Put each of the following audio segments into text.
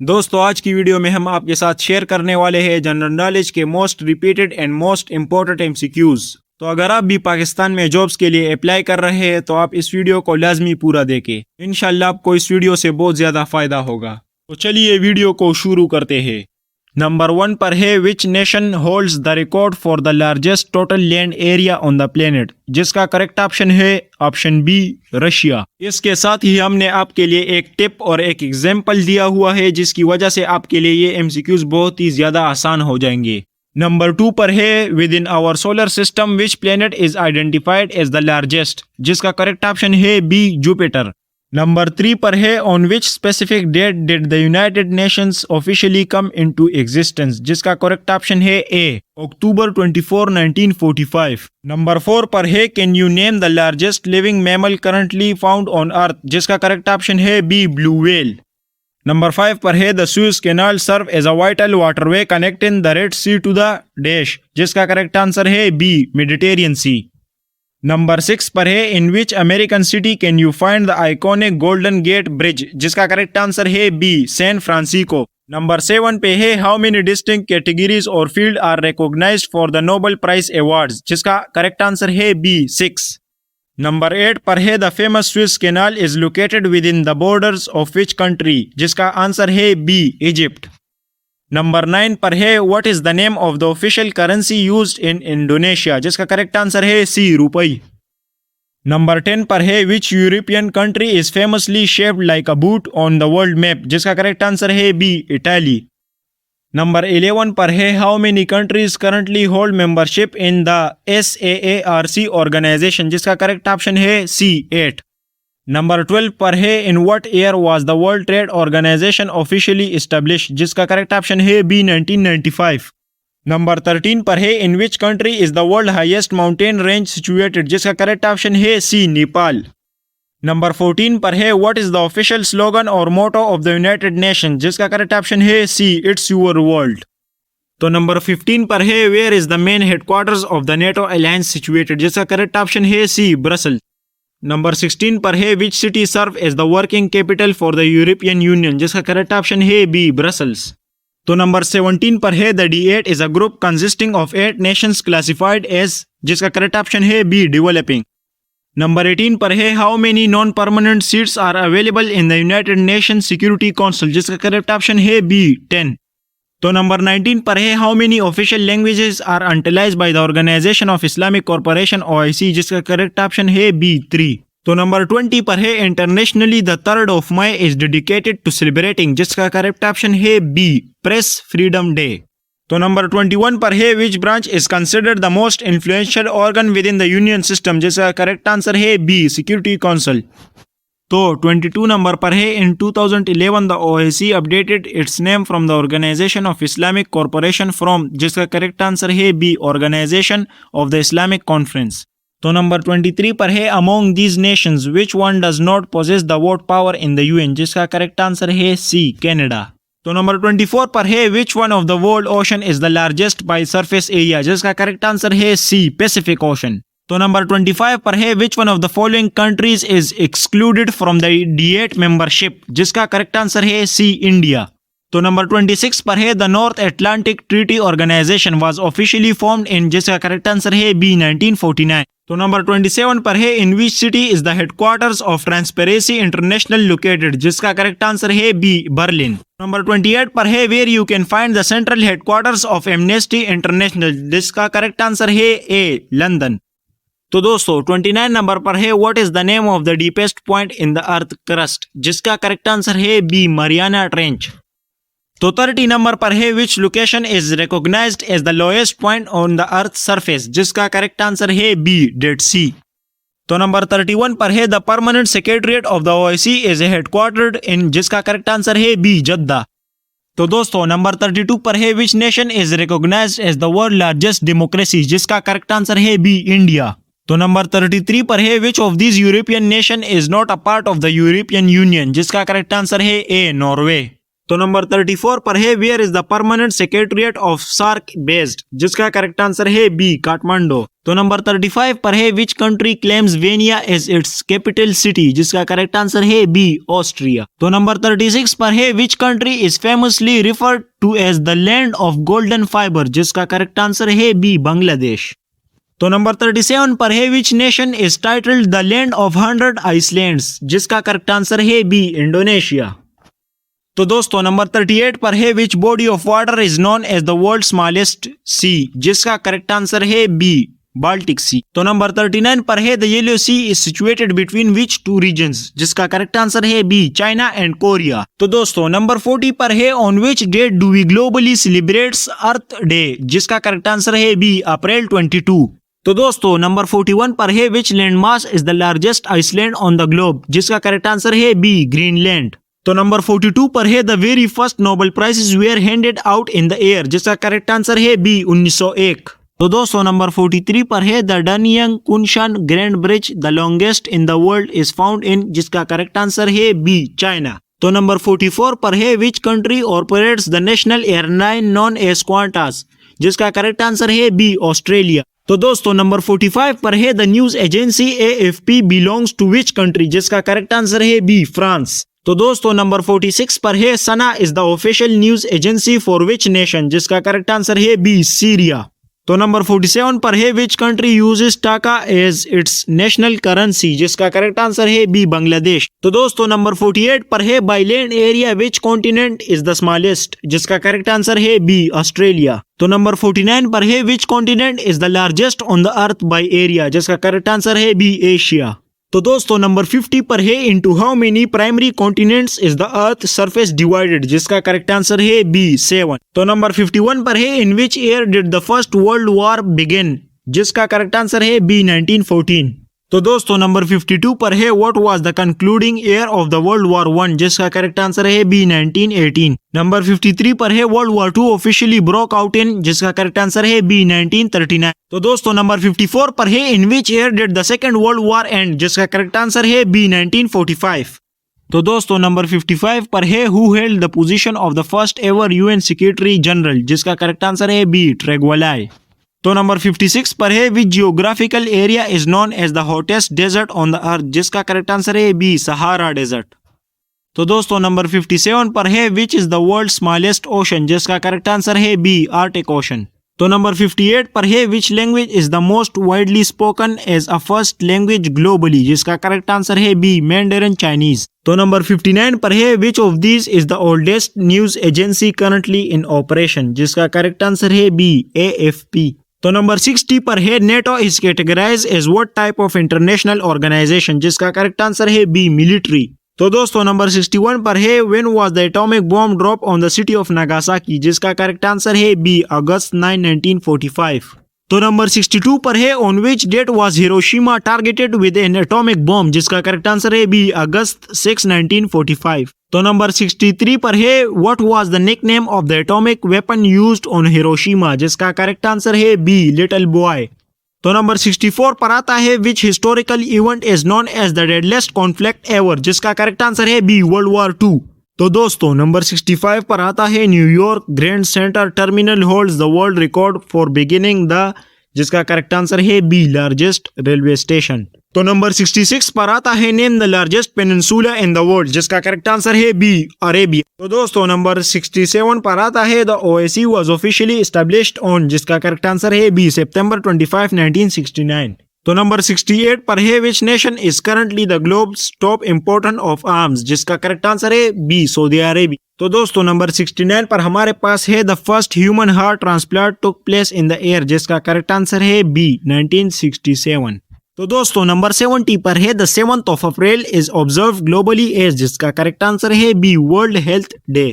दोस्तों आज की वीडियो में हम आपके साथ शेयर करने वाले हैं जनरल नॉलेज के most repeated and most important MCQs. तो अगर आप भी पाकिस्तान में जॉब्स के लिए अप्लाई कर रहे हैं तो आप इस वीडियो को लाजमी पूरा देखें। इंशाल्लाह आपको इस वीडियो से बहुत ज़्यादा फायदा होगा। तो चलिए वीडियो को शुरू करते हैं। नंबर 1 पर है which nation holds the record for the largest total land area on the planet, जिसका करेक्ट ऑप्शन है ऑप्शन बी रशिया। इसके साथ ही हमने आपके लिए एक टिप और एक एग्जाम्पल दिया हुआ है जिसकी वजह से आपके लिए ये एमसीक्यूज बहुत ही ज्यादा आसान हो जाएंगे। नंबर 2 पर है within our solar system which planet is identified as the largest, जिसका करेक्ट ऑप्शन है बी जुपिटर। नंबर 3 पर है on which specific date did the United Nations officially come into existence, जिसका करेक्ट ऑप्शन है A अक्टूबर 24, 1945। Number 4 पर है can you name the largest living mammal currently found on earth, जिसका correct option है B blue whale. Number 5 पर है the Suez Canal serve as a vital waterway connecting the Red Sea to the dash, जिसका correct answer है B Mediterranean Sea. Number 6 पर है in which American city can you find the iconic Golden Gate Bridge, जिसका correct answer है B San Francisco. Number 7 पे है how many distinct categories और field are recognised for the Nobel Prize awards, जिसका correct answer है B 6। Number 8 पर है the famous Swiss canal is located within the borders of which country, जिसका answer है B Egypt. Number 9 पर है what is the name of the official currency used in Indonesia, जिसका correct answer है C rupiah. Number 10 पर है which European country is famously shaped like a boot on the world map, जिसका correct answer है B Italy. Number 11 पर है how many countries currently hold membership in the SAARC organisation, जिसका correct option है C 8। Number 12 पर है in what year was the World Trade Organisation officially established, जिसका correct option है B 1995। Number 13 पर है in which country is the world highest mountain range situated, जिसका correct option है सी नेपाल। नंबर 14 पर है what is the official slogan और motto of the United nation, जिसका करेक्ट ऑप्शन है सी इट्स यूर वर्ल्ड। तो नंबर 15 पर है where is the main headquarters of the NATO alliance situated, जिसका करेक्ट ऑप्शन है सी ब्रसेल्स। नंबर 16 पर है which city serve as the working capital for the European Union, जिसका correct option है B Brussels. तो number 17 पर है the D8 is a group consisting of 8 nations classified as, जिसका correct option है B developing. Number 18 पर है how many non permanent seats are available in the United Nation Security Council, जिसका correct option है B 10। तो number 19 पर है how many official languages are utilised by the Organisation of Islamic Corporation OIC, जिसका correct option है B 3। तो number 20 पर है internationally the 3rd of May is dedicated to celebrating, जिसका करेक्ट ऑप्शन है बी प्रेस फ्रीडम डे। तो number 21 पर है which branch is considered the most influential organ within the Union system, जिसका correct answer है B Security Council. तो 22 number पर है in 2011 the OIC updated its name from the Organisation of Islamic Corporation from, जिसका correct answer है B Organisation of the Islamic Conference. तो number 23 पर है among these nations which one does not possess the vote power in the UN, जिसका correct answer है C Canada. तो number 24 पर है which one of the world ocean is the largest by surface area, जिसका correct answer है C Pacific Ocean. तो number 25 पर है which one of the following countries is excluded from the D8 membership, जिसका correct answer है C India. तो number 26 पर है the North Atlantic Treaty Organisation was officially formed in, जिसका करेक्ट आंसर है बी 1949। तो नंबर 27 पर है in which city is the headquarters of Transparency International located, जिसका करेक्ट आंसर है बी बर्लिन। नंबर 28 पर है where you can find the central headquarters of Amnesty International, जिसका करेक्ट आंसर है ए लंदन। तो दोस्तों 29 नंबर पर है what is the name of the deepest point in the earth crust, जिसका करेक्ट आंसर है बी मरियाना ट्रेंच। तो 30 number पर है विच location is recognised as the lowest point on the earth surface, जिसका करेक्ट आंसर है B Dead Sea. तो number 31 पर है the permanent secretariat of the OIC is headquartered in, जिसका करेक्ट आंसर है बी जद्दा। तो दोस्तों नंबर 32 पर है which nation is recognised as the world largest democracy, जिसका करेक्ट आंसर है बी इंडिया। तो नंबर 33 पर है which of this European nation is not a part of the European Union, जिसका करेक्ट आंसर है ए नॉर्वे। तो number 34 पर है where is the permanent secretariat of SAARC based, जिसका करेक्ट आंसर है बी काठमांडू। तो नंबर 35 पर है which country claims Vienna as its capital city, जिसका करेक्ट आंसर है बी ऑस्ट्रिया। तो नंबर 36 पर है which country is famously referred to as the land of golden fibre, जिसका करेक्ट आंसर है बी बांग्लादेश। तो नंबर 37 पर है which nation is titled the land of 100 islands, जिसका करेक्ट आंसर है बी इंडोनेशिया। तो दोस्तों नंबर 38 पर है which body of water is known as the world smallest sea, जिसका करेक्ट आंसर है बी बाल्टिक सी। तो नंबर 39 पर है the Yellow Sea is situated between which two regions, जिसका करेक्ट आंसर है बी चाइना एंड कोरिया। तो दोस्तों number 40 पर है on which date do we globally celebrates Earth Day, जिसका करेक्ट आंसर है बी अप्रैल 22। तो दोस्तों नंबर 41 पर है which land mass is the largest island on the globe, जिसका करेक्ट आंसर है बी ग्रीनलैंड। तो नंबर 42 पर है the very first Nobel prizes were handed out in the air, जिसका करेक्ट आंसर है बी 1901। तो दोस्तों नंबर 43 पर है the Danyang Kunshan Grand Bridge the longest in the world is found in, जिसका करेक्ट आंसर है बी चाइना। तो number 44 पर है which country operates the national airline known as Qantas, जिसका करेक्ट आंसर है बी ऑस्ट्रेलिया। तो दोस्तों number 45 पर है the news agency AFP belongs to which country, जिसका करेक्ट आंसर है बी फ्रांस। तो दोस्तों नंबर 46 पर है Sanaa is the official news agency for which nation, जिसका करेक्ट आंसर है बी सीरिया। तो नंबर 47 पर है विच कंट्री यूजेस टाका एज इट्स नेशनल करेंसी, जिसका करेक्ट आंसर है बी बांग्लादेश। तो दोस्तों नंबर 48 पर है by land area which continent is the smallest, जिसका करेक्ट आंसर है बी ऑस्ट्रेलिया। तो नंबर 49 पर है which continent is the largest on the earth by area, जिसका करेक्ट आंसर है बी एशिया। तो दोस्तों नंबर 50 पर है into how many primary continents is the earth surface divided, जिसका करेक्ट आंसर है बी 7। तो नंबर 51 पर है in which year did the First World War begin, जिसका करेक्ट आंसर है बी 1914। तो दोस्तों नंबर 52 पर है what was the concluding year of the World War 1, जिसका करेक्ट आंसर है बी 1918। नंबर 53 पर है world War 2 officially broke out in, जिसका करेक्ट आंसर है बी 1939। तो दोस्तों नंबर 54 पर है in which year did the Second World War end, जिसका करेक्ट आंसर है बी 1945। तो दोस्तों नंबर 55 पर है who held the position of the first ever UN secretary general, जिसका करेक्ट आंसर है बी ट्रेगवालाई। तो नंबर 56 पर है which geographical area is known as the hottest desert on the earth, जिसका करेक्ट आंसर है B Sahara Desert. तो दोस्तों number 57 पर है which is the world smallest ocean, जिसका करेक्ट आंसर है बी आर्टिक ओशन। तो नंबर 58 पर है which language is the most widely spoken as a first language globally, जिसका करेक्ट आंसर है बी मैंडेरिन चाइनीज। तो नंबर 59 पर है which of these is the oldest news agency currently in operation, जिसका correct answer है B AFP। तो number 60 पर है NATO is categorise as what type of international organisation, जिसका करेक्ट आंसर है बी मिलिट्री। तो दोस्तों नंबर 61 पर है when was the atomic bomb drop on the city of Nagasaki, जिसका करेक्ट आंसर है बी अगस्त 9, 1945। तो नंबर 62 पर है on which date was Hiroshima targeted with an atomic bomb, जिसका करेक्ट आंसर है बी अगस्त 6, 1945। तो नंबर 63 पर है what was the nickname of the atomic weapon used on Hiroshima, जिसका करेक्ट आंसर है बी लिटिल बॉय। तो नंबर 64 पर आता है which historical event is known as the deadliest conflict ever, जिसका करेक्ट आंसर है बी वर्ल्ड वॉर 2। तो दोस्तों नंबर 65 पर आता है New York Grand Central Terminal holds the world record for beginning the, जिसका करेक्ट आंसर है बी लार्जेस्ट रेलवे स्टेशन। तो नंबर 66 पर आता है name the largest peninsula in the world, जिसका करेक्ट आंसर है बी अरेबिया। तो दोस्तों नंबर 67 पर आता है the OAC was officially established on, जिसका करेक्ट आंसर है बी सितंबर 25, 1969। तो नंबर 68 पर है which nation is currently the globe's top important of arms, जिसका करेक्ट आंसर है बी सऊदी अरेबिया। तो दोस्तों नंबर 69 पर हमारे पास है the first human heart transplant took place in the air, जिसका करेक्ट आंसर है बी 1967। तो दोस्तों नंबर 70 पर है the 7th of April is observe globally as, जिसका करेक्ट आंसर है बी वर्ल्ड हेल्थ डे।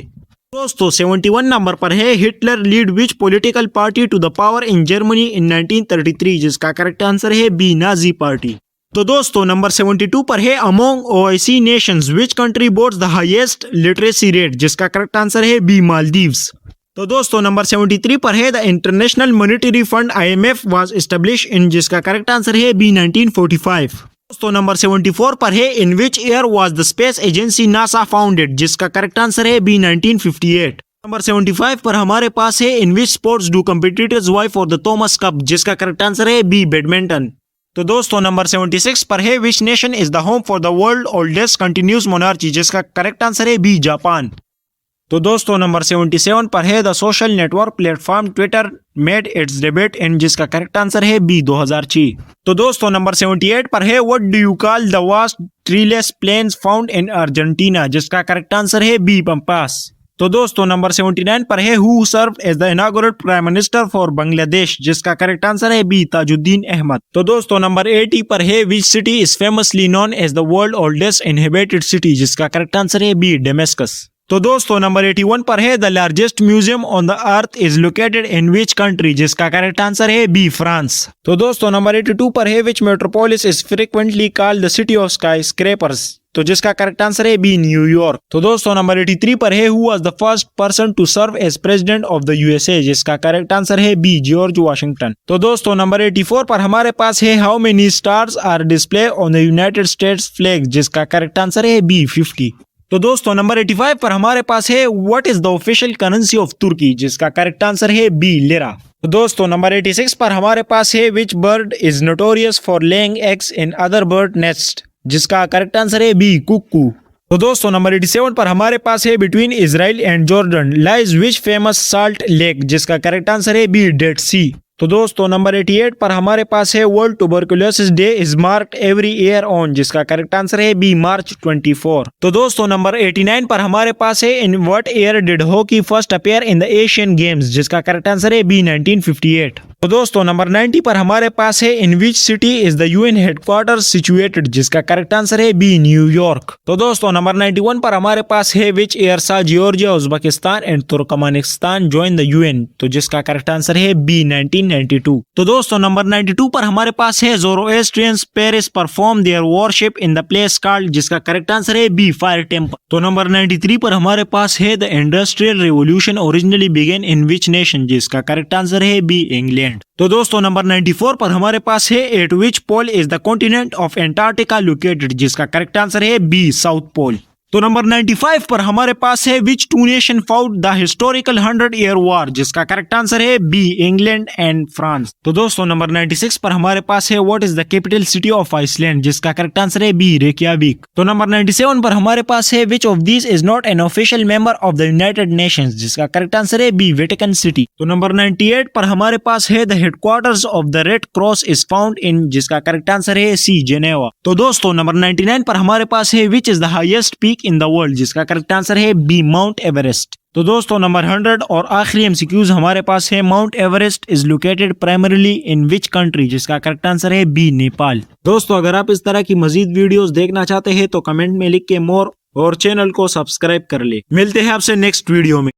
दोस्तों 71 नंबर पर है Hitler lead which political party to the power in Germany in 1933, जिसका करेक्ट आंसर है बी नाजी पार्टी। तो दोस्तों number 72 पर है among OIC nations which country boasts the highest literacy rate, जिसका करेक्ट आंसर है बी मालदीव्स। तो दोस्तों नंबर 73 पर है the international monetary fund IMF was established in, जिसका करेक्ट आंसर है बी 1945। दोस्तों नंबर 74 पर है in which year was the space agency NASA founded, जिसका करेक्ट आंसर है बी 1958। नंबर 75 पर हमारे पास है in which sports do competitors vie for the Thomas Cup, जिसका करेक्ट आंसर है बी बैडमिंटन। तो दोस्तों नंबर 76 पर है which nation is the home for the world oldest continuous monarchy, जिसका करेक्ट आंसर है बी जापान। तो दोस्तों नंबर 77 पर है the social network platform Twitter made it's debut इन, जिसका करेक्ट आंसर है बी 2006। तो दोस्तों नंबर 78 पर है what do you call the vast treeless plains found in Argentina, जिसका करेक्ट आंसर है बी पम्पास। तो दोस्तों नंबर 79 पर है who serve as the inaugurate prime minister for Bangladesh, जिसका करेक्ट आंसर है बी ताजुद्दीन अहमद। तो दोस्तों नंबर 80 पर है which city is famously known as the world oldest inhabited city, जिसका करेक्ट आंसर है बी डेमेस्कस। तो दोस्तों नंबर 81 पर है the largest museum on the earth is located in which country, जिसका करेक्ट आंसर है बी फ्रांस। तो दोस्तों नंबर 82 पर है which metropolis is frequently called the city of skyscrapers, तो जिसका करेक्ट आंसर है बी न्यूयॉर्क। तो दोस्तों नंबर 83 पर है who was the first person to serve as president of the USA, जिसका करेक्ट आंसर है बी जॉर्ज वाशिंगटन। तो दोस्तों नंबर 84 पर हमारे पास है how many stars are display on the United States flag, जिसका करेक्ट आंसर है बी 50। तो दोस्तों नंबर 85 पर हमारे पास है what is the official currency of Turkey, जिसका करेक्ट आंसर है बी लिरा। तो दोस्तों नंबर 86 पर हमारे पास है which bird is notorious for laying eggs in other bird nest, जिसका करेक्ट आंसर है बी कुक्कू। तो दोस्तों नंबर 87 पर हमारे पास है between Israel and Jordan lies which famous salt lake, जिसका करेक्ट आंसर है बी डेड सी। तो दोस्तों नंबर 88 पर हमारे पास है world tuberculosis day is marked every year on, जिसका करेक्ट आंसर है बी मार्च 24। तो दोस्तों नंबर 89 पर हमारे पास है in what year did hockey first appear in the Asian games, जिसका करेक्ट आंसर है बी 1958। तो दोस्तों नंबर 90 पर हमारे पास है in which city is the UN headquarters situated, जिसका करेक्ट आंसर है बी न्यूयॉर्क। तो दोस्तों नंबर 91 पर हमारे पास है which year saw Georgia Uzbekistan and Turkmenistan join the UN, तो जिसका करेक्ट आंसर है बी 1992। तो दोस्तों नंबर 92 पर हमारे पास है Zoroastrians Parsis perform their worship in the place called, जिसका करेक्ट आंसर है बी फायर टेम्पल। तो नंबर 93 पर हमारे पास है the Industrial Revolution originally began in which nation, जिसका करेक्ट आंसर है बी इंग्लैंड। तो दोस्तों नंबर 94 पर हमारे पास है at which pole is the continent of Antarctica located, जिसका करेक्ट आंसर है बी साउथ पोल। तो नंबर 95 पर हमारे पास है which two nation fought the historical 100-year war, जिसका करेक्ट आंसर है बी इंग्लैंड एंड फ्रांस। तो दोस्तों नंबर 96 पर हमारे पास है what is the capital city of Iceland, जिसका करेक्ट आंसर है बी रेकियाविक। तो नंबर 97 पर हमारे पास है which of these is not an official member of the United Nations, जिसका करेक्ट आंसर है बी वेटिकन सिटी। तो नंबर 98 पर हमारे पास है the headquarters of the red cross is found in, जिसका करेक्ट आंसर है सी जेनेवा। तो दोस्तों नंबर 99 पर हमारे पास है which is the highest peak in the world, जिसका करेक्ट आंसर है बी माउंट एवरेस्ट। तो दोस्तों नंबर 100 और आखिरी एमसीक्यूज हमारे पास है mount Everest is located primarily in which country, जिसका करेक्ट आंसर है बी नेपाल। दोस्तों अगर आप इस तरह की मजीद वीडियोस देखना चाहते हैं तो कमेंट में लिख के मोर और चैनल को सब्सक्राइब कर ले। मिलते हैं आपसे नेक्स्ट वीडियो में।